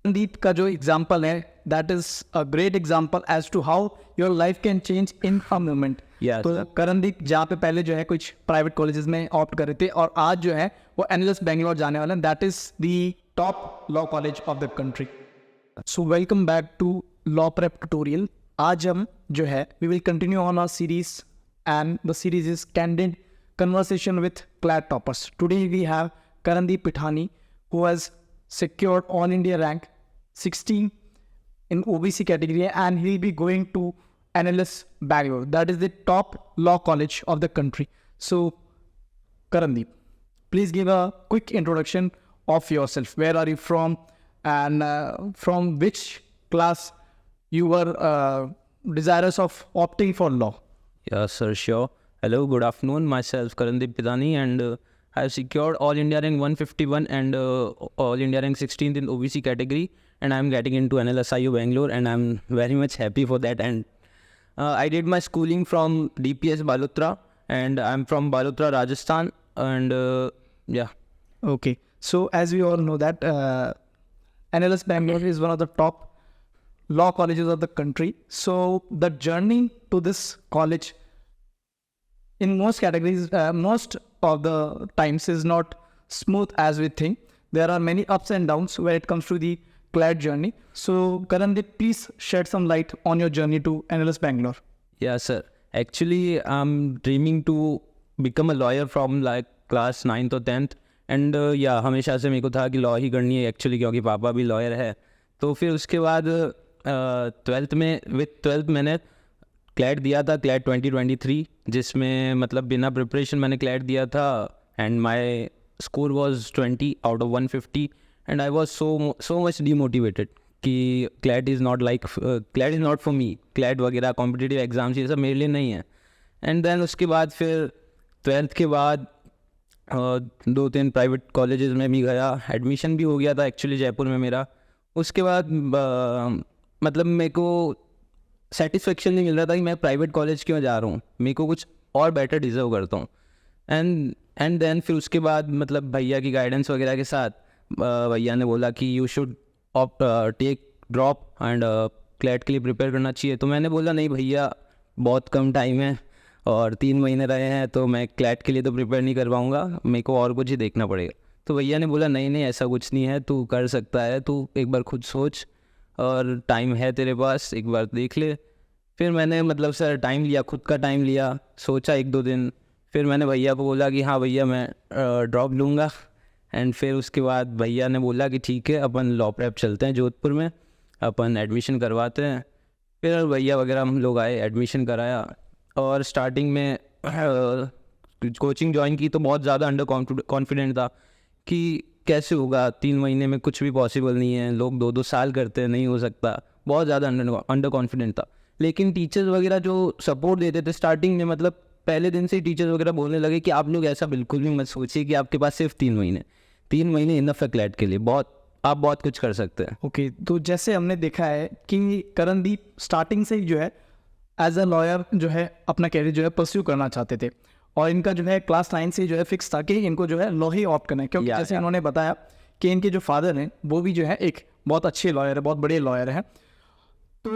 संदीप का जो एग्जाम्पल है that is a great example as to how your life can change in a moment. Yes, तो sir. Karandeep जहाँ पे पहले जो है कुछ प्राइवेट कॉलेजेस में ऑप्ट कर रहे थे और आज जो है वो एनएलएस बैंगलोर जाने वाले हैं, that is the top law college of the country. So welcome back to law prep tutorial. आज हम जो है we will continue on our series and the series is candid conversation with CLAT toppers. Today we have Karandeep Pithani who has secured all India rank 16 in OBC category and he'll be going to NLS Bangalore. That is the top law college of the country. So Karandeep, please give a quick introduction of yourself. Where are you from and from which class you were desirous of opting for law? Yes, sir, sure. Hello, good afternoon. Myself, Karandeep Pithani, and I have secured All India Rank 151 and All India Rank 16th in OBC category, and I am getting into NLSIU Bangalore, and I am very much happy for that. And I did my schooling from DPS Balotra, and I am from Balotra, Rajasthan, and yeah. Okay, so as we all know that NLS Bangalore is one of the top law colleges of the country. So the journey to this college in most categories, most of the times is not smooth as we think. There are many ups and downs when it comes to the CLAT journey. So Karandeep, please shed some light on your journey to NLS Bangalore. Yeah, sir. Actually, I'm dreaming to become a lawyer from like class 9th or 10th. And yeah, हमेशा से मेरे को था कि law ही करनी है actually, क्योंकि पापा भी लॉयर है। तो फिर उसके बाद 12th मैंने क्लैट दिया था, क्लैट 2023, जिसमें मतलब बिना प्रिपरेशन मैंने क्लैट दिया था and my score was 20 out of 150 and I was so much demotivated कि CLAT is not for me. CLAT वगैरह कॉम्पिटिटिव एग्जाम्स ये सब मेरे लिए नहीं है। एंड देन उसके बाद फिर 12th के बाद 2-3 प्राइवेट कॉलेजेस में भी गया, एडमिशन भी हो गया था एक्चुअली जयपुर में मेरा। उसके बाद मतलब मेरे को सेटिस्फेक्शन नहीं मिल रहा था कि मैं प्राइवेट कॉलेज क्यों जा रहा हूँ, मेरे को कुछ और बेटर डिज़र्व करता हूँ। एंड देन फिर उसके बाद मतलब भैया की गाइडेंस वगैरह के साथ भैया ने बोला कि you should take drop and CLAT के लिए प्रिपेयर करना चाहिए। तो मैंने बोला नहीं भैया, बहुत कम टाइम है और 3 महीने रहे हैं, तो मैं क्लैट के लिए तो प्रिपेयर नहीं कर पाऊँगा, मेरे को और कुछ ही देखना पड़ेगा। तो भैया ने बोला नहीं ऐसा कुछ नहीं है, तू कर सकता है, तू एक बार खुद सोच और टाइम है तेरे पास, एक बार देख ले। फिर मैंने मतलब सर टाइम लिया, खुद का टाइम लिया, सोचा 1-2 दिन। फिर मैंने भैया को बोला कि हाँ भैया मैं ड्रॉप लूँगा। एंड फिर उसके बाद भैया ने बोला कि ठीक है अपन लॉ प्रेप चलते हैं जोधपुर में, अपन एडमिशन करवाते हैं। फिर भैया वगैरह हम लोग आए, एडमिशन कराया और स्टार्टिंग में कोचिंग ज्वाइन की तो बहुत ज़्यादा अंडर कॉन्फिडेंट था कि कैसे होगा, 3 महीने में कुछ भी पॉसिबल नहीं है, लोग 2-2 साल करते हैं, नहीं हो सकता, बहुत ज़्यादा अंडर कॉन्फिडेंट था। लेकिन टीचर्स वगैरह जो सपोर्ट देते थे स्टार्टिंग में, मतलब पहले दिन से ही टीचर्स वगैरह बोलने लगे कि आप लोग ऐसा बिल्कुल भी मत सोचिए कि आपके पास सिर्फ 3 महीने इनफ है क्लैट के लिए, आप बहुत कुछ कर सकते हैं। ओके, तो जैसे हमने देखा है कि करणदीप स्टार्टिंग से ही जो है एज अ लॉयर जो है अपना कैरियर जो है परस्यू करना चाहते थे और इनका जो है क्लास 9 से जो है फिक्स था कि इनको जो है लॉ ही ऑप्ट करना है, क्योंकि जैसे उन्होंने बताया कि इनके जो फादर हैं वो भी जो है एक बहुत अच्छे लॉयर है, बहुत बड़े लॉयर हैं। तो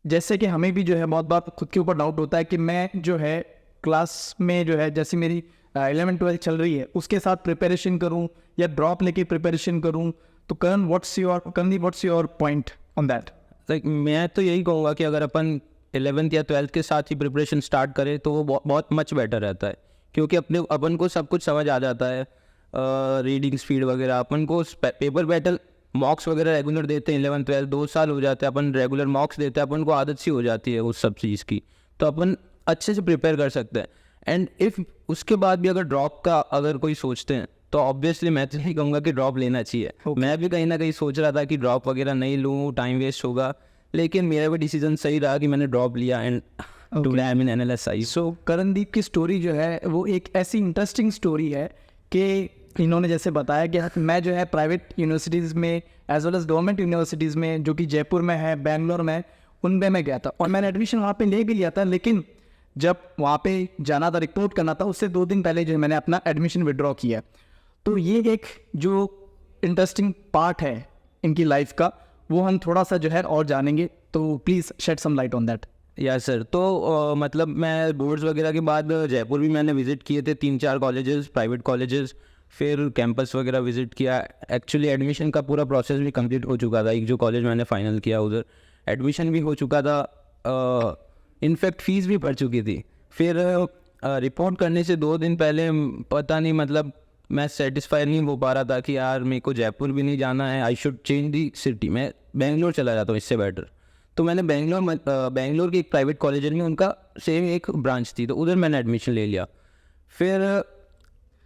जैसे कि हमें भी जो है बहुत बार खुद के ऊपर डाउट होता है कि मैं जो है क्लास में जो है जैसे मेरी 11-12 चल रही है उसके साथ प्रिपरेशन करूं या ड्रॉप लेके प्रिपरेशन करूं। तो Karan what's your point on that? Like मैं तो यही कहूँगा कि अगर अपन 11th या 12th के साथ ही प्रिपरेशन स्टार्ट करें तो वो बहुत मच बेटर रहता है, क्योंकि अपन को सब कुछ समझ आ जाता है, रीडिंग स्पीड वगैरह। अपन को पेपर बैटल मॉक्स वगैरह रेगुलर देते हैं, 11th-12th 2 साल हो जाते हैं, अपन रेगुलर मॉक्स देते हैं, अपन को आदत सी हो जाती है उस सब चीज़ की, तो अपन अच्छे से प्रिपेयर कर सकते हैं। एंड इफ़ उसके बाद भी अगर ड्रॉप का अगर कोई सोचते हैं तो ऑब्वियसली मैं तो नहीं कहूँगा कि ड्रॉप लेना चाहिए। मैं भी कहीं ना कहीं सोच रहा था कि ड्रॉप वगैरह नहीं लूँ, टाइम वेस्ट होगा, लेकिन मेरा भी डिसीजन सही रहा कि मैंने ड्रॉप लिया and today I am in NLSIU। सो करणदीप की स्टोरी जो है वो एक ऐसी इंटरेस्टिंग स्टोरी है कि इन्होंने जैसे बताया कि मैं जो है प्राइवेट यूनिवर्सिटीज़ में as well as government universities में जो कि जयपुर में है, बैंगलोर में, उनमें मैं गया था और मैंने एडमिशन वहाँ पे ले भी लिया था। लेकिन जब वहाँ पे जाना था, रिपोर्ट करना था, उससे 2 दिन पहले जो है मैंने अपना एडमिशन विड्रॉ किया। तो ये एक जो इंटरेस्टिंग पार्ट है इनकी लाइफ का, वो हम थोड़ा सा जो है और जानेंगे, तो please shed some light on that. Yeah sir, तो मतलब मैं बोर्ड्स वगैरह के बाद जयपुर भी मैंने विज़िट किए थे 3-4 कॉलेजेस, प्राइवेट कॉलेजेस, फिर कैंपस वगैरह विज़िट किया। एक्चुअली एडमिशन का पूरा प्रोसेस भी कंप्लीट हो चुका था। एक जो कॉलेज मैंने फाइनल किया उधर एडमिशन भी हो चुका था, इनफैक्ट फ़ीस भी भर चुकी थी। फिर रिपोर्ट करने से 2 दिन पहले पता नहीं मतलब मैं सेटिस्फाई नहीं हो पा रहा था कि यार मेरे को जयपुर भी नहीं जाना है, I should change the city, मैं बेंगलोर चला जाता हूँ इससे बेटर। तो मैंने बेंगलोर की एक प्राइवेट कॉलेज में उनका सेम एक ब्रांच थी, तो उधर मैंने एडमिशन ले लिया। फिर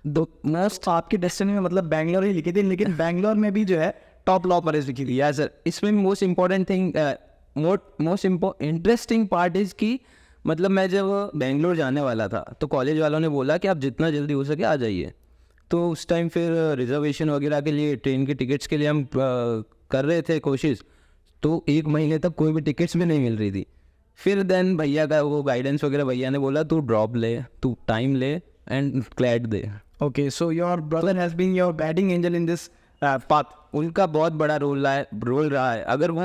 मोस्ट आपकी डेस्टिनी में मतलब बैंगलोर ही लिखी थी, लेकिन बैंगलोर में भी जो है टॉप लॉ कॉलेज लिखी थी। या सर, इसमें most important thing, most interesting part is कि मतलब मैं जब बेंगलोर जाने वाला था तो कॉलेज वालों ने बोला कि आप जितना जल्दी हो सके आ जाइए। तो उस टाइम फिर रिजर्वेशन वगैरह के लिए, ट्रेन के टिकट्स के लिए हम कर रहे थे कोशिश, तो 1 महीने तक कोई भी टिकट्स भी नहीं मिल रही थी। फिर देन भैया का वो गाइडेंस वगैरह, भैया ने बोला तू ड्रॉप ले, तू टाइम ले एंड क्लैट दे। Okay, so your brother has been your guiding angel in this path. उनका बहुत बड़ा रोल रहा है। अगर वो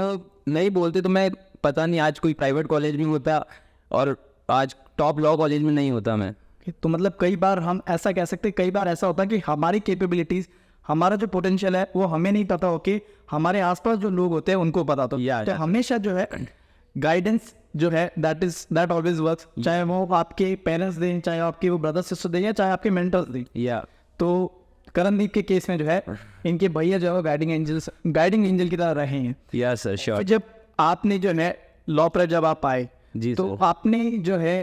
नहीं बोलते तो मैं पता नहीं आज कोई प्राइवेट कॉलेज में होता और आज टॉप लॉ कॉलेज में नहीं होता मैं। तो मतलब कई बार हम ऐसा कह सकते हैं, कई बार ऐसा होता है कि हमारी कैपेबिलिटीज़, हमारा जो पोटेंशियल है वो हमें नहीं पता हो कि हमारे आसपास जो लोग होते हैं उनको पता। तो हमेशा जो है गाइडेंस जो है दैट ऑलवेज वर्क्स, चाहे वो आपके पेरेंट्स दें, चाहे आपके वो ब्रदर सिस्टर दें, या चाहे आपके मेंटर्स दें। तो करणदीप के केस में जो है इनके भैया जो है गाइडिंग एंजल की तरह रहे हैं। या सर, श्योर। जब आपने जो है लॉ पर जब आप आए जी तो सर, आपने जो है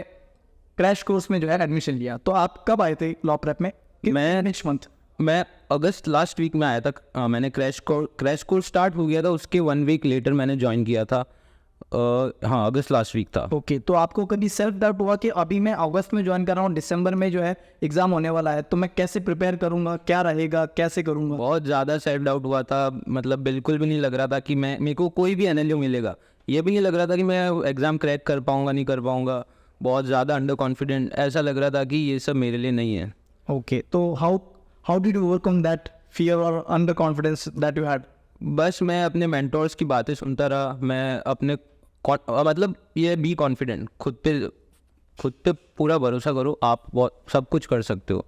क्रैश कोर्स में जो है एडमिशन लिया, तो आप कब आए थे लॉ प्रेप में? मैं नेक्स्ट मंथ मैं अगस्त लास्ट वीक में आया था। मैंने क्रैश कोर्स स्टार्ट हो गया था, उसके 1 वीक लेटर मैंने ज्वाइन किया था। हाँ, अगस्त लास्ट वीक था। ओके, तो आपको कभी सेल्फ डाउट हुआ कि अभी मैं अगस्त में ज्वाइन कर रहा हूँ, दिसंबर में जो है एग्जाम होने वाला है, तो मैं कैसे प्रिपेयर करूँगा, क्या रहेगा, कैसे करूँगा? बहुत ज़्यादा सेल्फ डाउट हुआ था। मतलब बिल्कुल भी नहीं लग रहा था कि मेरे को कोई भी एनएलयू मिलेगा। ये भी नहीं लग रहा था कि मैं एग्ज़ाम क्रैक कर पाऊँगा, नहीं कर पाऊँगा। बहुत ज़्यादा अंडर कॉन्फिडेंट, ऐसा लग रहा था कि ये सब मेरे लिए नहीं है। ओके, तो how did you overcome that fear और under confidence that you had? बस मैं अपने मेंटोर्स की बातें सुनता रहा। मैं अपने मतलब ये बी कॉन्फिडेंट, खुद पे पूरा भरोसा करो, आप बहुत सब कुछ कर सकते हो।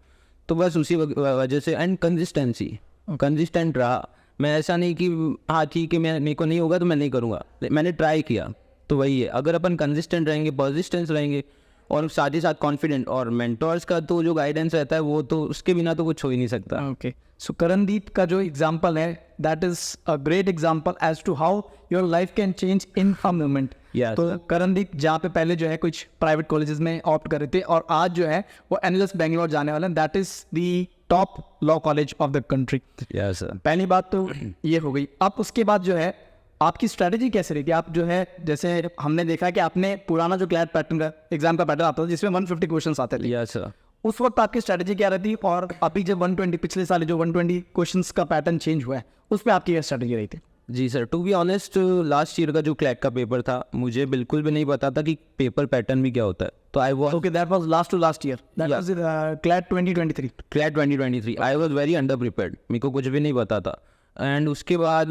तो बस उसी वजह से, एंड कंसिस्टेंट रहा। मैं ऐसा नहीं कि हाँ ठीक है मेरे को नहीं होगा तो मैं नहीं करूँगा, मैंने ट्राई किया। तो वही है, अगर अपन कंसिस्टेंट रहेंगे, पर्सिस्टेंस रहेंगे और साथ ही साथ कॉन्फिडेंट, और मेंटोर्स का तो जो गाइडेंस रहता है वो तो उसके बिना तो कुछ हो ही नहीं सकता। ओके, सो करणदीप का जो एग्जाम्पल है that is a great example as to how your life can change in a moment. Yes, तो करणदीप जहाँ पे पहले जो है कुछ प्राइवेट कॉलेजेस में ऑप्ट कर रहे थे और आज जो है वो एनएलएस बेंगलोर जाने वाले हैं, that is the top law college of the country. Yes sir. पहली बात तो ये हो गई। अब उसके बाद जो है आपकी स्ट्रैटेजी कैसे रही थी? आप जो है जैसे हमने देखा कि आपने पुराना जो क्लैट पैटर्न का एग्जाम का पैटर्न आता था जिसमें 150 क्वेश्चंस आते थे, यस सर। उस वक्त आपकी स्ट्रैटेजी क्या रहती, और अभी जब 120 पिछले साल जो 120 क्वेश्चंस का पैटर्न चेंज हुआ है उस पर आपकी क्या स्ट्रैटेजी रही थी? जी sir, to be honest last year का जो क्लैट का पेपर था मुझे बिल्कुल भी नहीं पता था कि पेपर पैटर्न भी क्या होता है। तो I was okay, that was last year, that was CLAT 2023। CLAT 2023 I was very under prepared, मेरे को कुछ भी नहीं पता था। एंड उसके बाद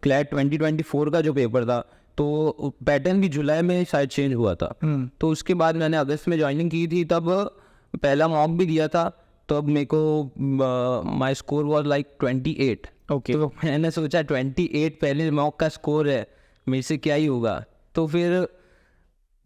क्लैट 2024 का जो पेपर था तो पैटर्न भी जुलाई में शायद चेंज हुआ था। तो उसके बाद मैंने अगस्त में ज्वाइनिंग की थी, तब पहला मॉक भी दिया था। तो अब मेरे को माई स्कोर वॉज लाइक 28। ओके, तो मैंने सोचा 28 पहले मॉक का स्कोर है, मेरे से क्या ही होगा। तो फिर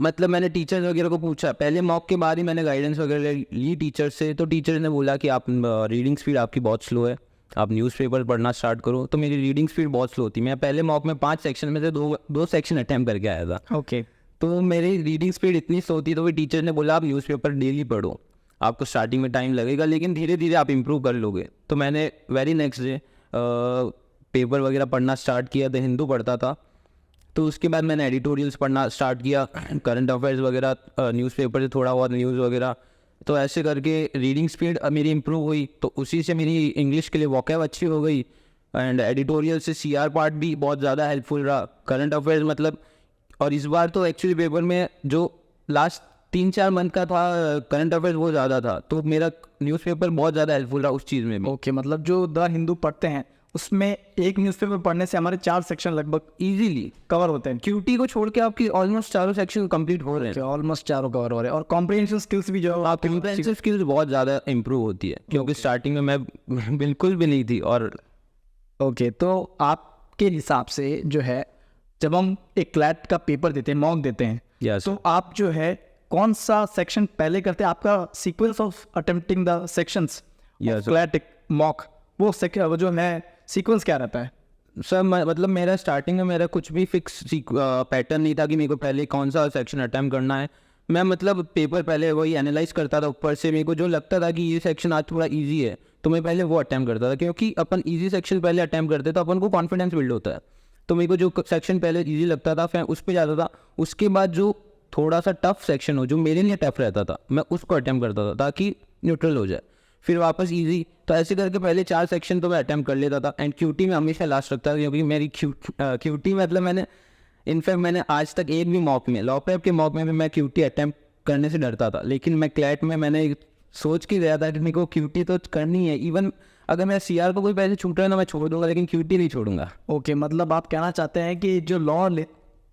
मतलब मैंने टीचर्स वगैरह को पूछा, पहले मॉक के बाद ही मैंने गाइडेंस वगैरह ली टीचर से। तो टीचर ने बोला कि आप रीडिंग स्पीड आपकी बहुत स्लो है, आप न्यूज़पेपर पढ़ना स्टार्ट करो। तो मेरी रीडिंग स्पीड बहुत स्लो थी। मैं पहले मॉक में 5 सेक्शन में से दो सेक्शन अटैम्प्ट करके आया था। ओके, तो मेरी रीडिंग स्पीड इतनी स्लो थी, तो फिर टीचर ने बोला आप न्यूज़पेपर डेली पढ़ो, आपको स्टार्टिंग में टाइम लगेगा लेकिन धीरे धीरे आप इम्प्रूव कर लोगे। तो मैंने वेरी नेक्स्ट डे पेपर वगैरह पढ़ना स्टार्ट किया। द हिंदू पढ़ता था। तो उसके बाद मैंने एडिटोरियल्स पढ़ना स्टार्ट किया, करंट अफेयर्स वगैरह, न्यूज़पेपर से थोड़ा बहुत न्यूज़ वगैरह। तो ऐसे करके रीडिंग स्पीड मेरी इंप्रूव हुई। तो उसी से मेरी इंग्लिश के लिए वोकैब अच्छी हो गई। एंड एडिटोरियल से सीआर पार्ट भी बहुत ज़्यादा हेल्पफुल रहा। करंट अफेयर्स मतलब, और इस बार तो एक्चुअली पेपर में जो लास्ट 3-4 मंथ का था करंट अफेयर्स वो ज़्यादा था, तो मेरा न्यूज़पेपर बहुत ज़्यादा हेल्पफुल रहा उस चीज़ में भी। ओके, मतलब जो द हिंदू पढ़ते हैं उसमें एक न्यूज़पेपर पढ़ने से हमारे 4 सेक्शन लगभग इजीली कवर होते हैं। क्यूटी को छोड़ के आपकी ऑलमोस्ट चारों सेक्शन कंप्लीट हो रहे हैं। ऑलमोस्ट चारों कवर हो रहे हैं और कॉम्प्रिहेंशन स्किल्स भी जो है आप कॉम्प्रिहेंसिव स्किल्स बहुत ज़्यादा इंप्रूव होती है, क्योंकि स्टार्टिंग में मैं बिल्कुल भी नहीं थी। और ओके, तो आपके हिसाब से जो है जब हम एक क्लैट का पेपर देते हैं, मॉक देते हैं, Yes. तो आप जो है कौन सा सेक्शन पहले करते हैं? आपका sequence of attempting the sections Yes, sir. CLAT mock वो जो है सीक्वेंस क्या रहता है? सर मतलब मेरा स्टार्टिंग में मेरा कुछ भी फिक्स पैटर्न नहीं था कि मेरे को पहले कौन सा सेक्शन अटैम्प्ट करना है। मैं मतलब पेपर पहले वही एनालाइज करता था ऊपर से। मेरे को जो लगता था कि ये सेक्शन आज थोड़ा इजी है तो मैं पहले वो अटैम्प्ट करता था, क्योंकि अपन इजी सेक्शन पहले अटैम्प्ट करते तो अपन को कॉन्फिडेंस बिल्ड होता है। तो मेरे को जो सेक्शन पहले इजी लगता था फिर उस पर जाता था। उसके बाद जो थोड़ा सा टफ सेक्शन हो, जो मेरे लिए टफ रहता था, मैं उसको अटैम्प्ट करता था ताकि न्यूट्रल हो जाए, फिर वापस इजी। तो ऐसे करके पहले 4 सेक्शन तो मैं अटैम्प्ट कर लेता था। एंड क्यूटी में हमेशा लास्ट रखता था, क्योंकि मेरी क्यूटी मतलब मैंने आज तक एक भी मॉक में, लॉ प्रेप के मॉक में भी मैं क्यूटी अटैम्प्ट करने से डरता था। लेकिन मैं क्लैट में मैंने सोच के गया था कि मेरे को क्यूटी तो करनी है। इवन अगर मैं सीआर को कोई पैसे छूट रहा है ना मैं छोड़ दूंगा, लेकिन क्यूटी नहीं छोड़ूंगा। ओके, मतलब आप कहना चाहते हैं कि जो लॉ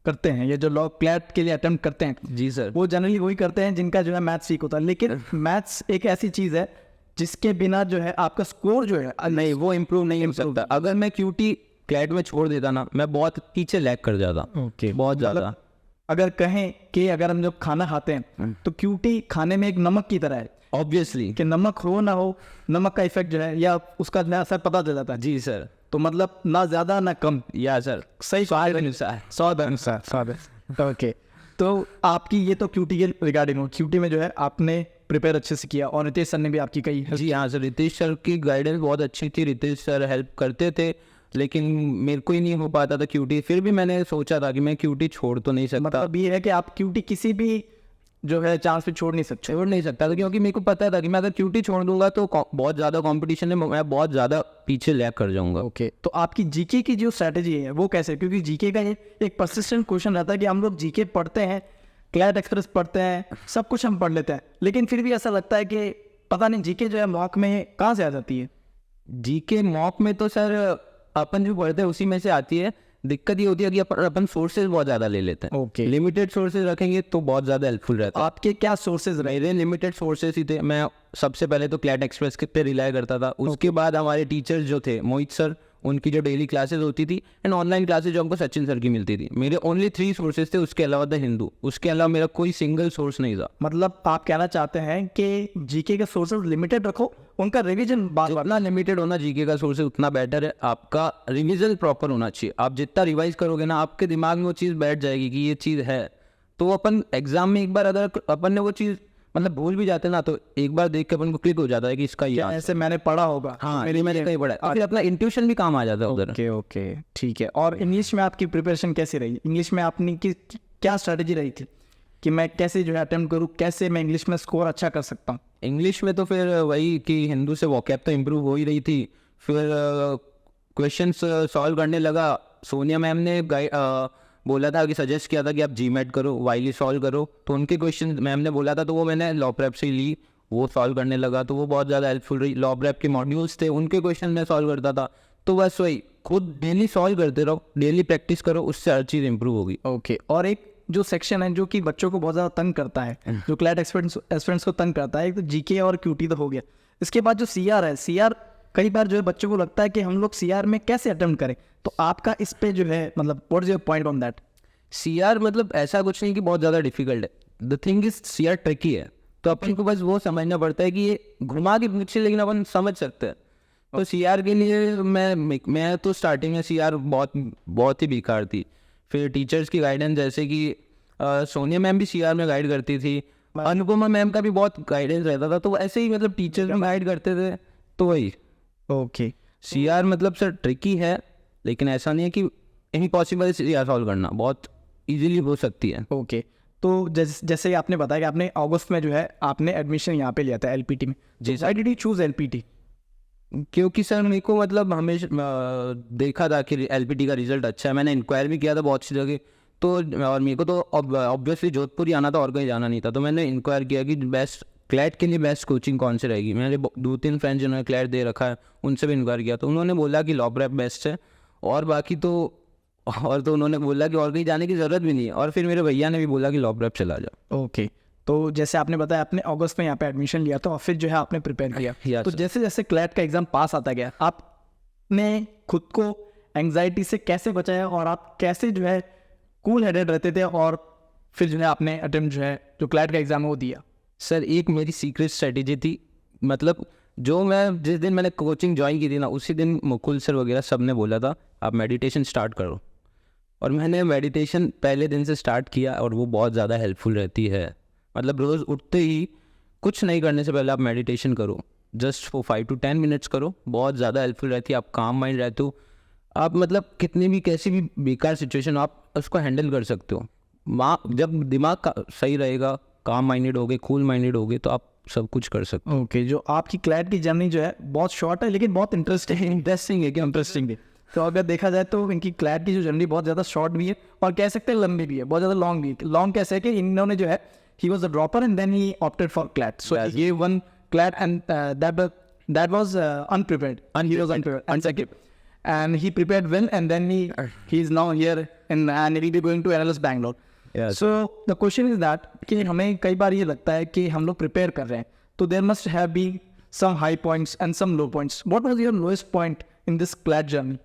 करते हैं या जो लॉ क्लैट के लिए अटेम्प्ट करते हैं, जी सर। वो जनरली वही करते हैं जिनका जो है मैथ्स ठीक होता है। लेकिन मैथ्स एक ऐसी चीज़ है जिसके बिना जो है आपका स्कोर जो है नहीं, वो इम्प्रूव नहीं हो सकता। अगर मैं क्यूटी क्लैट में छोड़ देता ना, मैं बहुत पीछे लैग कर जाता। ओके, बहुत ज़्यादा। अगर कहें कि अगर हम जब खाना खाते हैं तो क्यूटी खाने में एक नमक की तरह है ऑब्वियसली। कि नमक हो ना हो, नमक का इफेक्ट जो है या उसका जो है असर पता चल जाता है। जी सर। तो मतलब ना ज़्यादा ना कम, या सर, सही स्वाद अनुसार। स्वाद अनुसार। ओके, तो आपकी ये तो क्यूटी के रिगार्डिंग हो। क्यूटी में जो है आपने प्रिपेयर अच्छे से किया और रितेश सर ने भी आपकी कही। जी हाँ सर, रितेश सर की गाइडेंस बहुत अच्छी थी। रितेश सर हेल्प करते थे, लेकिन मेरे को ही नहीं हो पाता था क्यूटी। फिर भी मैंने सोचा था कि मैं क्यूटी छोड़ तो नहीं सकता। मतलब ये है कि आप क्यूटी किसी भी जो है चांस पे छोड़ नहीं सकते। छोड़ नहीं सकता था, क्योंकि मेरे को पता था कि मैं अगर क्यूटी छोड़ दूंगा तो बहुत ज़्यादा कंपटीशन है, मैं बहुत ज़्यादा पीछे लैग कर जाऊंगा। ओके, तो आपकी जीके की जो स्ट्रैटेजी है वो कैसे? क्योंकि जीके का ये एक परसिस्टेंट क्वेश्चन रहता है कि हम लोग जीके पढ़ते हैं, क्लैट एक्सप्रेस पढ़ते हैं, सब कुछ हम पढ़ लेते हैं, लेकिन फिर भी ऐसा लगता है कि पता नहीं जीके जो है मॉक में कहाँ से आ जाती है। जीके मॉक में तो सर अपन जो पढ़ते हैं उसी में से आती है। दिक्कत ये होती है कि अपन सोर्सेज बहुत ज़्यादा ले लेते हैं। ओके, लिमिटेड सोर्सेज रखेंगे तो बहुत ज़्यादा हेल्पफुल रहता है। आपके क्या सोर्सेज रहे? मेरे लिमिटेड सोर्सेज ही थे। मैं सबसे पहले तो क्लैट एक्सप्रेस के पे रिलाई करता था। उसके बाद हमारे टीचर्स जो थे मोहित सर, उनकी जो डेली क्लासेस होती थी, एंड ऑनलाइन क्लासेस जो हमको सचिन सर की मिलती थी। मेरे ओनली 3 सोर्सेज थे, उसके अलावा द हिंदू। उसके अलावा मेरा कोई सिंगल सोर्स नहीं था। मतलब आप कहना चाहते हैं कि जीके के सोर्सेज लिमिटेड रखो, उनका रिवीजन बार बार। जितना लिमिटेड होना जीके का सोर्स उतना बेटर है। आपका रिवीजन प्रॉपर होना चाहिए। आप जितना रिवाइज करोगे ना, आपके दिमाग में वो चीज़ बैठ जाएगी कि ये चीज़ है। तो अपन एग्जाम में एक बार अगर अपन ने वो चीज़ मतलब भूल भी जाते ना, तो एक बार देख के अपन को क्लिक हो जाता है कि इसका ये क्या ऐसे मैंने पढ़ा होगा। हाँ, मैंने कहीं पढ़ा है। तो फिर अपना इंट्यूशन भी काम आ जाता है उधर। ओके ओके, ठीक है। और इंग्लिश में आपकी प्रिपरेशन कैसी रही? इंग्लिश में आपने की क्या स्ट्रेटेजी रही थी कि मैं कैसे जो है अटेम्प्ट करूँ, कैसे मैं इंग्लिश में स्कोर अच्छा कर सकता हूँ? इंग्लिश में तो फिर वही कि हिंदू से वोकैब तो इम्प्रूव हो ही रही थी। फिर क्वेश्चंस सॉल्व करने लगा। सोनिया मैम ने बोला था कि सजेस्ट किया था कि आप जीमेट करो, वाइली सॉल्व करो। तो उनके क्वेश्चन मैम ने बोला था, तो वो मैंने लॉ प्रेप से ली, वो सॉल्व करने लगा। तो वो बहुत ज़्यादा हेल्पफुल रही। लॉ प्रेप के मॉड्यूल्स थे, उनके क्वेश्चन मैं सॉल्व करता था। तो बस वही खुद डेली सॉल्व करते रहो, डेली प्रैक्टिस करो, उससे हर चीज़ इंप्रूव होगी। ओके, और एक जो सेक्शन है जो कि बच्चों को बहुत ज़्यादा तंग करता है, जो क्लैट एस्पिरेंट्स को तंग करता है, एक तो जीके और क्यूटी तो हो गया। इसके बाद जो सीआर है, सीआर कई बार जो है बच्चों को लगता है कि हम लोग सीआर में कैसे अटेम्प्ट करें। तो आपका इस पे जो है मतलब what is your point on that? CR मतलब ऐसा कुछ नहीं कि बहुत ज़्यादा डिफिकल्ट है। The thing is CR tricky है। तो अपन को बस वो समझना पड़ता है कि ये घुमा के पीछे, लेकिन अपन समझ सकते हैं। तो सीआर के लिए मैं तो स्टार्टिंग में सीआर बहुत ही बेकार थी। फिर टीचर्स की गाइडेंस, जैसे कि सोनिया मैम भी सीआर में गाइड करती थी, अनुपमा मैम का भी बहुत गाइडेंस रहता था। तो ऐसे ही मतलब टीचर्स में गाइड करते थे। तो वही ओके, सीआर मतलब सर ट्रिकी है, लेकिन ऐसा नहीं है कि इम्पॉसिबल है सीआर सॉल्व करना, बहुत इजीली हो सकती है। ओके, तो जैसे ही आपने बताया कि आपने अगस्त में जो है आपने एडमिशन यहाँ पे लिया था एलपीटी में। जी why did you choose LPT? क्योंकि सर मेरे को मतलब हमेशा देखा था कि एलपीटी का रिजल्ट अच्छा है। मैंने इंक्वायर भी किया था बहुत सी जगह। तो और मेरे को तो ऑब्वियसली जोधपुर ही आना था और कहीं जाना नहीं था। तो मैंने इंक्वायर किया कि बेस्ट क्लैट के लिए बेस्ट कोचिंग कौन सी रहेगी। मेरे 2-3 फ्रेंड्स जिन्होंने क्लैट दे रखा है उनसे भी इन्क्वायर किया, तो उन्होंने बोला कि लॉ प्रेप बेस्ट है, और बाकी तो उन्होंने बोला कि और कहीं जाने की ज़रूरत भी नहीं है। और फिर मेरे भैया ने भी बोला कि लॉ प्रेप चला जाओ। ओके, तो जैसे आपने बताया आपने अगस्त में यहाँ पे एडमिशन लिया था और फिर जो है आपने प्रिपेयर किया, Yes, तो sir. जैसे जैसे क्लैट का एग्जाम पास आता गया आपने खुद को एंग्जाइटी से कैसे बचाया और आप कैसे जो है कूल हेडेड रहते थे और फिर जो है आपने अटेम्प्ट जो है जो क्लैट का एग्जाम है वो दिया? सर एक मेरी सीक्रेट स्ट्रेटेजी थी, मतलब जो मैं जिस दिन मैंने कोचिंग ज्वाइन की थी ना, उसी दिन मुकुल सर वगैरह सब ने बोला था आप मेडिटेशन स्टार्ट करो, और मैंने मेडिटेशन पहले दिन से स्टार्ट किया और वो बहुत ज़्यादा हेल्पफुल रहती है। मतलब रोज़ उठते ही कुछ नहीं करने से पहले आप मेडिटेशन करो, जस्ट फॉर 5 to 10 मिनट्स करो, बहुत ज़्यादा हेल्पफुल रहती है। आप काम माइंड रहते हो, आप मतलब कितनी भी कैसी भी बेकार सिचुएशन आप उसको हैंडल कर सकते हो। जब दिमाग सही रहेगा, काम माइंडेड होगे, कूल माइंडेड होगे, तो आप सब कुछ कर सकते हो। ओके, जो आपकी क्लैट की जर्नी जो है बहुत शॉर्ट है लेकिन बहुत इंटरेस्टिंग है कि इंटरेस्टिंग है। तो अगर देखा जाए तो इनकी क्लैट की जो जर्नी बहुत ज़्यादा शॉर्ट भी है और कह सकते हैं लंबी भी है, बहुत ज़्यादा लॉन्ग भी है। लॉन्ग कैसे है कि इन्होंने जो है he was a dropper and then he opted for CLAT, so ये one CLAT and that was unprepared and he prepared well and then he is now here and he will be going to NLS Bangalore. Yes. So the question is that कि हमें कई बार ये लगता है कि हम लोग प्रिपेयर कर रहे हैं तो there must have been some high points and some low points. What was your lowest point in this CLAT journey?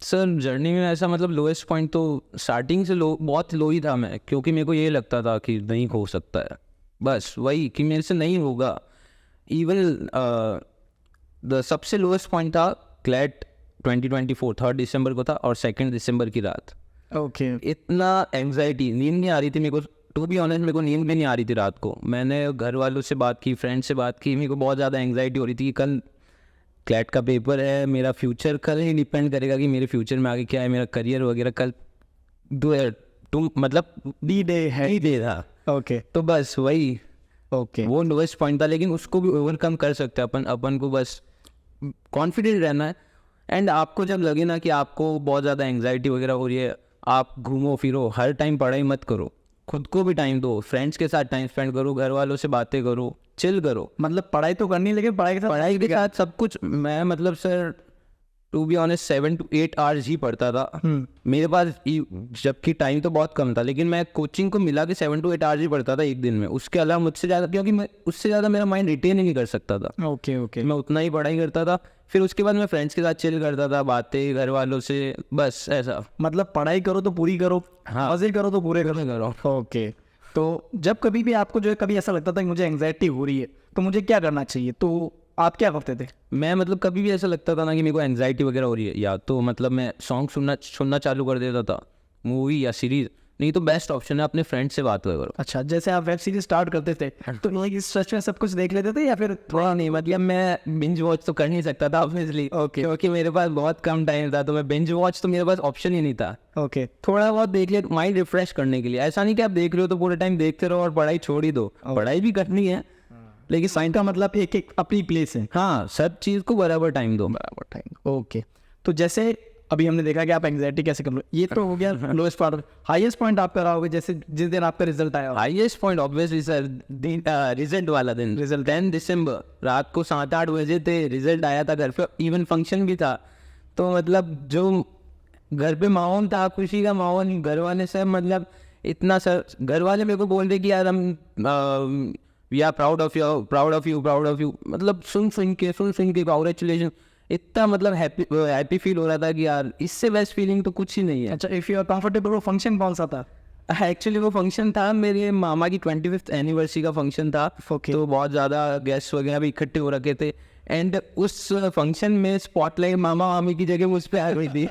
Sir journey में ऐसा मतलब लोएस्ट पॉइंट तो स्टार्टिंग से बहुत लो ही था मैं, क्योंकि मेरे को ये लगता था कि नहीं हो सकता है, बस वही कि मेरे से नहीं होगा। इवन द सबसे लोएस्ट पॉइंट था क्लैट 2024 3 दिसंबर को था और 2 दिसंबर की रात। Okay. इतना एंग्जाइटी, नींद नहीं आ रही थी मेरे को, टू बी ऑनेस्ट मेरे को नींद भी नहीं आ रही थी रात को। मैंने घर वालों से बात की, फ्रेंड से बात की, मेरे को बहुत ज़्यादा एंग्जाइटी हो रही थी कि कल क्लैट का पेपर है, मेरा फ्यूचर कल ही डिपेंड करेगा कि मेरे फ्यूचर में आगे क्या है, मेरा करियर वगैरह कल मतलब D day है। ही दे था। Okay. तो बस वही Okay. वो लोएस्ट पॉइंट था, लेकिन उसको भी ओवरकम कर सकते हैं अपन को बस कॉन्फिडेंट रहना है। एंड आपको जब लगे ना कि आपको बहुत ज़्यादा एंग्जाइटी वगैरह हो रही है, आप घूमो फिरो, हर टाइम पढ़ाई मत करो, खुद को भी टाइम दो, फ्रेंड्स के साथ टाइम स्पेंड करो, घर वालों से बातें करो, चिल करो। मतलब पढ़ाई तो करनी है लेकिन पढ़ाई के साथ सब कुछ। मैं मतलब sir to be honest 7 to 8 hours ही पढ़ता था मेरे पास, जबकि टाइम तो बहुत कम था, लेकिन मैं कोचिंग को मिला के 7 to 8 आवर्स ही पढ़ता था एक दिन में। उसके अलावा मुझसे ज़्यादा, क्योंकि मैं उससे ज़्यादा मेरा माइंड रिटेन ही नहीं कर सकता था। ओके। मैं उतना ही पढ़ाई करता था, फिर उसके बाद मैं फ्रेंड्स के साथ चिल करता था, बातें घर वालों से, बस ऐसा। मतलब पढ़ाई करो तो पूरी करो, हाँ। मजे करो तो पूरे करो। ओके, तो जब कभी भी आपको जो है कभी ऐसा लगता था कि मुझे एंग्जाइटी हो रही है तो मुझे क्या करना चाहिए, तो आप क्या करते थे? मैं मतलब कभी भी ऐसा लगता था ना कि मेरे को एंग्जाइटी वगैरह हो रही है, या तो मतलब मैं सॉन्ग सुनना चालू कर देता था, मूवी या सीरीज, नहीं तो बेस्ट ऑप्शन है अपने फ्रेंड से बात करो। अच्छा, जैसे आप वेब सीरीज स्टार्ट करते थे तो ये सच में सब कुछ देख लेते थे या फिर थोड़ा नहीं, मतलब मैं बिंज वॉच तो कर नहीं सकता था ऑब्वियसली, क्योंकि मेरे पास बहुत कम टाइम था, तो मैं बिंज वॉच तो मेरे पास ऑप्शन ही नहीं था। ओके, थोड़ा बहुत देख लिया माइंड रिफ्रेश करने के लिए। ऐसा नहीं कि आप देख रहे हो तो पूरे टाइम देखते रहो और पढ़ाई छोड़ ही दो, पढ़ाई भी करनी है, लेकिन साइन का मतलब एक एक अपनी प्लेस है। हाँ, सब चीज़ को बराबर टाइम दो। बराबर टाइम। ओके, तो जैसे अभी हमने देखा कि आप एंग्जाइटी कैसे कर लो, ये तो हो गया लोएस्ट पार्ट। हाईएस्ट पॉइंट आपका रहा होगा जैसे जिस दिन आपका रिजल्ट आया? Highest point obviously sir result वाला दिन, रिजल्ट 10 दिसंबर रात को 7-8 बजे थे, रिजल्ट आया था घर पे, इवन फंक्शन भी था। तो मतलब जो घर पे माहौल था, खुशी का माहौल, घर वाले सब मतलब इतना, सर घर वाले मेरे को बोल रहे कि यार हम we are proud of you, मतलब सुन सुन के कांग्रेचुलेशन, इतना मतलब हैप्पी फील हो रहा था कि यार इससे बेस्ट फीलिंग तो कुछ ही नहीं है। अच्छा, इफ़ यू आर कंफर्टेबल, वो फंक्शन कौन सा था? एक्चुअली वो फंक्शन था मेरे मामा की 25th एनिवर्सरी का फंक्शन था। Okay. तो बहुत ज़्यादा गेस्ट वगैरह भी इकट्ठे हो रखे थे, एंड उस फंक्शन में स्पॉटलाइट मामा मामी की जगह मुझ पे आ गई थी।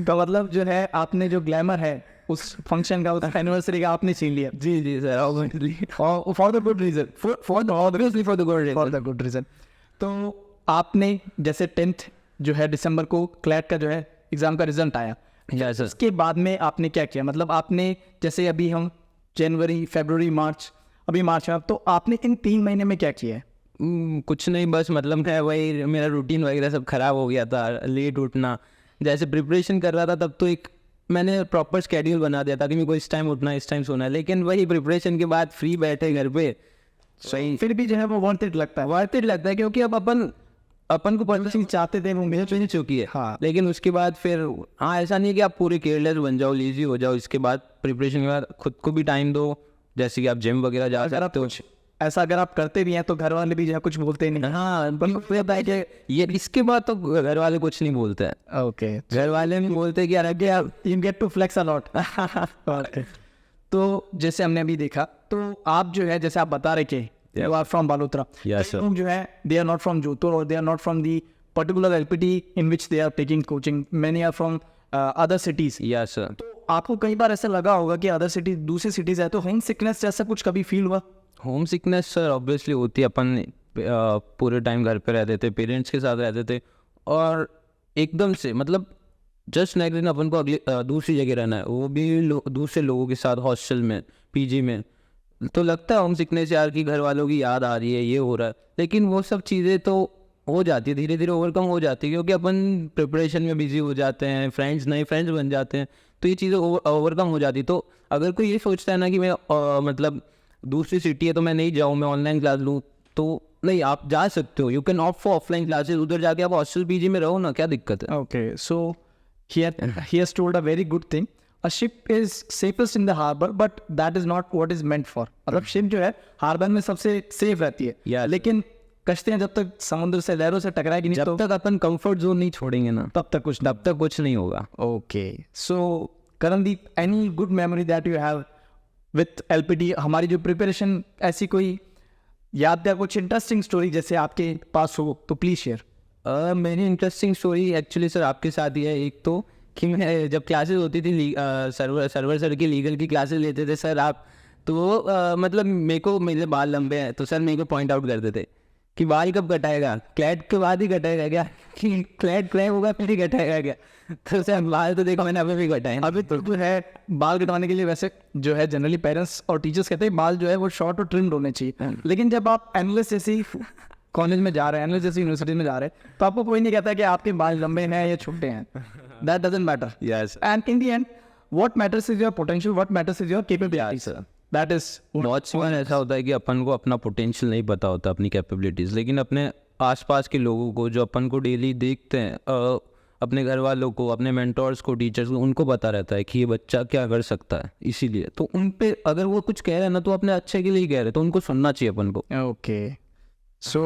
तो मतलब जो है आपने जो ग्लैमर है उस फंक्शन का, उस एनिवर्सरी का आपने छीन लिया। जी sir, obviously for the good reason, for the good reason. तो आपने जैसे 10th जो है दिसंबर को क्लैट का जो है एग्जाम का रिजल्ट आया, यस सर। उसके बाद में आपने क्या किया? मतलब आपने जैसे अभी हम जनवरी, फरवरी, मार्च, अभी मार्च में, तो आपने इन 3 महीने में क्या किया है? कुछ नहीं, बस मतलब मैं वही, मेरा रूटीन वगैरह सब खराब हो गया था, लेट उठना। जैसे प्रिपरेशन कर रहा था तब तो एक मैंने प्रॉपर स्केड्यूल बना दिया था कि मेरे को इस टाइम उठना, इस टाइम सोना है, लेकिन वही प्रिपरेशन के बाद फ्री बैठे घर पे सही फिर भी जो है वो वर्थ इट लगता है। वर्थ इट लगता है, क्योंकि अब अपन को पता चीज चाहते थे वो मिल मिल चुकी है। हाँ। लेकिन उसके बाद फिर हाँ, ऐसा नहीं है कि आप पूरे केयरलेस बन जाओ, लेजी हो जाओ। इसके बाद प्रिपरेशन के बाद खुद को भी टाइम दो, जैसे कि आप जिम वगैरह जा अगर आप सकते हो। कुछ ऐसा अगर आप करते भी हैं तो घर वाले भी जो है कुछ बोलते नहीं। हाँ, फिर बैठे ये इसके बाद तो घर वाले कुछ नहीं बोलते हैं। ओके, घर वाले नहीं बोलते कि यार अगे यार you get to flex a lot. Okay, तो जैसे हमने अभी देखा, तो आप जो है जैसे आप बता रहे थे you are from Balotra, Yes, sir. लोग जो है they are not from Jodhpur और they are not from the particular LPT in which they are taking coaching, many are from other cities. Yes sir. तो आपको कई बार ऐसा लगा होगा कि अदर सिटी दूसरी सिटीज है तो होम सिकनेस जैसा कुछ कभी फील हुआ? होम सिकनेस सर ऑब्वियसली होती है। अपन पूरे टाइम घर पे रहते थे, पेरेंट्स के साथ रहते थे, और एकदम से मतलब जस्ट नेक्स्ट दिन अपन को अगले दूसरी जगह रहना है, वो भी दूसरे लोगों के साथ, हॉस्टल में, पीजी में, तो लगता है होम सिकनेस यार कि घर वालों की याद आ रही है, ये हो रहा है। लेकिन वो सब चीज़ें तो हो जाती है, धीरे धीरे ओवरकम हो जाती है, क्योंकि अपन प्रिपरेशन में बिजी हो जाते हैं, नए फ्रेंड्स बन जाते हैं, तो ये चीज़ें ओवरकम हो जाती। तो अगर कोई ये सोचता है ना कि मैं मतलब दूसरी सिटी है तो मैं नहीं जाऊँ, मैं ऑनलाइन क्लास लूँ, तो नहीं, आप जा सकते हो। You can opt for offline classes, उधर जाके आप हॉस्टल पीजी में रहो ना, क्या दिक्कत है? Okay, so he has told a very good thing. A ship is safest in the harbor, but that is not what is meant for. मतलब शिप जो है हार्बर में सबसे सेफ रहती है, Yes. लेकिन कश्तियां जब तक समुद्र से लहरों से टकराएगी नहीं जब तो तक अपन कंफर्ट जोन नहीं छोड़ेंगे ना, तब तक कुछ तब तक कुछ नहीं होगा। Okay, so Karandeep, any good memory that you have with LPT? हमारी जो प्रिपरेशन, ऐसी कोई यादगार कुछ इंटरेस्टिंग स्टोरी जैसे आपके पास हो तो प्लीज शेयर। मेरी इंटरेस्टिंग स्टोरी एक्चुअली सर आपके साथ ही है। एक तो कि मैं जब क्लासेस होती थी सर्वर सर की लीगल की क्लासेस लेते थे सर आप, तो मतलब मेरे बाल लंबे हैं, तो सर मेरे को पॉइंट आउट करते थे कि बाल कब कटाएगा, क्लैट के बाद ही कटाएगा क्या, कि क्लैट क्रैक होगा फिर ही कटाएगा क्या? तो सर बाल तो देखो मैंने अभी भी कटाए। अभी तो है बाल कटवाने के लिए वैसे जो है जनरली पेरेंट्स और टीचर्स कहते हैं बाल जो है वो शॉर्ट और ट्रिम्ड होने चाहिए, लेकिन जब आप एनालिस्ट जैसी कॉलेज में जा रहे हैं, एनालिस्ट जैसी यूनिवर्सिटी में जा रहे हैं, तो आपको कोई नहीं कहता कि आपके बाल लंबे हैं या छोटे हैं। That doesn't matter, Yes. And in the end what matters is your potential, what matters is your capability sir. That is बहुत सी बार ऐसा होता है कि अपन को अपना पोटेंशियल नहीं पता होता, अपनी कैपेबिलिटीज़, लेकिन अपने आसपास के लोगों को जो अपन को डेली देखते हैं, अपने घर वालों को, अपने मेंटोर्स को, टीचर्स को, उनको पता रहता है कि ये बच्चा क्या कर सकता है। इसीलिए तो उन पे अगर वो कुछ कह रहे हैं ना, तो अपने अच्छे के लिए ही कह रहे हैं, तो उनको सुनना चाहिए अपन को। okay. So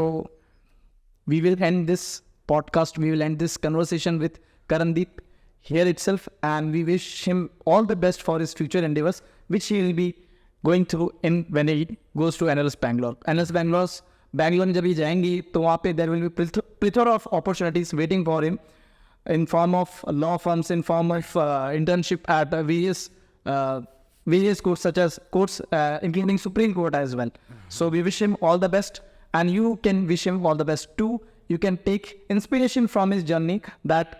we will end this podcast, we will end this conversation with Karandeep here itself, and we wish him all the best for his future endeavors, which he will be going through in when he goes to NLS Bangalore. NLS Bangalore में जब ये जाएंगी तो वहाँ पे there will be plethora of opportunities waiting for him in form of law firms, in form of internship at various courts, such as courts including Supreme Court as well. So we wish him all the best, and you can wish him all the best too. You can take inspiration from his journey that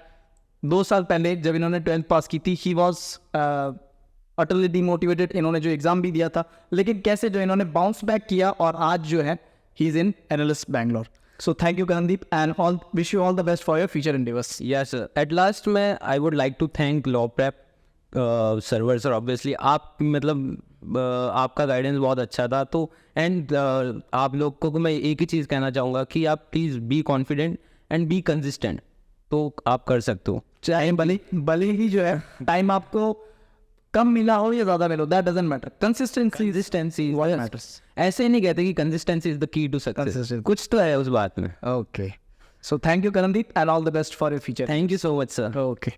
2 साल पहले जब इन्होंने 12th पास की थी, he was utterly demotivated. इन्होंने जो exam भी दिया था, लेकिन कैसे जो इन्होंने बाउंस बैक किया और आज जो है he is in NLS Bangalore. So thank you Karandeep, and wish you all the best for your future endeavors. Yes sir, at last मैं I would like to thank law prep server sir. Obviously आप मतलब आपका guidance बहुत अच्छा था, तो and आप लोग को मैं एक ही चीज़ कहना चाहूँगा कि आप please be confident and be consistent, तो आप कर सकते हो। चाहे भले ही जो है टाइम आपको कम मिला हो या ज़्यादा मिला हो, that doesn't matter, consistency what matters. ऐसे नहीं कहते कि consistency is the key to success, Consistency. कुछ तो है उस बात में। Okay. So thank you Karandeep, and all the best for your future. Thank you so much sir. Okay.